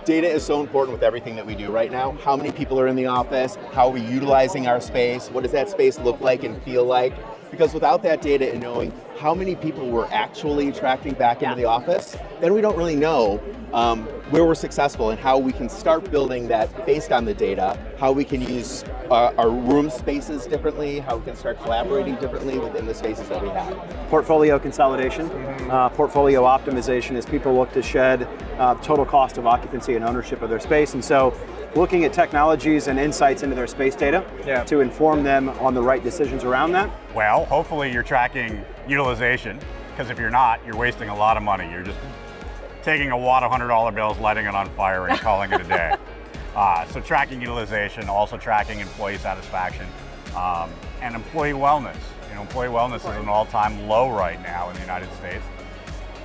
Data is so important with everything that we do right now. How many people are in the office? How are we utilizing our space? What does that space look like and feel like? Because without that data and knowing how many people we're actually attracting back into the office, then we don't really know where we're successful and how we can start building that based on the data, how we can use our room spaces differently, how we can start collaborating differently within the spaces that we have. Portfolio consolidation, portfolio optimization as people look to shed total cost of occupancy and ownership of their space. And so looking at technologies and insights into their space data to inform them on the right decisions around that. Well, hopefully you're tracking utilization, because if you're not, you're wasting a lot of money. You're just taking a wad of $100 bills, lighting it on fire, and calling it a day. So tracking utilization, also tracking employee satisfaction, and employee wellness. You know, employee wellness is an all-time low right now in the United States.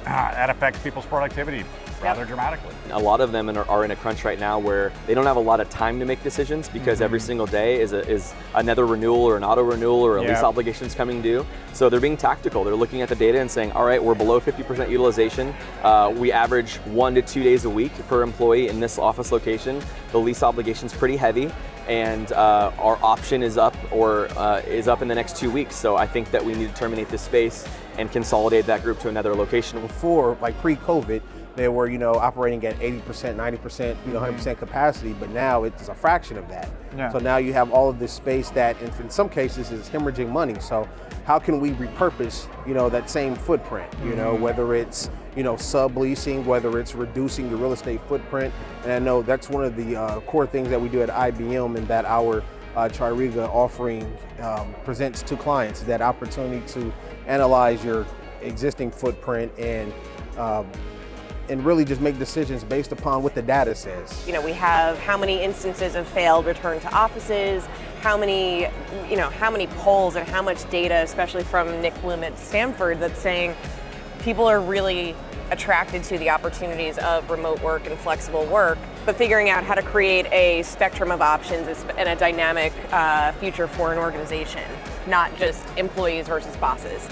That affects people's productivity rather dramatically. A lot of them are in a crunch right now where they don't have a lot of time to make decisions because every single day is another renewal or an auto renewal or a lease obligations coming due. So they're being tactical. They're looking at the data and saying, all right, we're below 50% utilization. We average 1 to 2 days a week per employee in this office location. The lease obligation's pretty heavy, and our option is up or is up in the next 2 weeks. So I think that we need to terminate this space and consolidate that group to another location. Before, like pre-COVID, they were, operating at 80%, 90%, 100% capacity, but now it's a fraction of that. So now you have all of this space that, in some cases, is hemorrhaging money. So how can we repurpose, that same footprint? Whether it's, subleasing, whether it's reducing the real estate footprint. And I know that's one of the core things that we do at IBM, and that our Chariga offering presents to clients, that opportunity to analyze your existing footprint and really just make decisions based upon what the data says. We have how many instances of failed return to offices, how many polls and how much data, especially from Nick Bloom at Stanford, that's saying people are really attracted to the opportunities of remote work and flexible work, but figuring out how to create a spectrum of options and a dynamic future for an organization, not just employees versus bosses.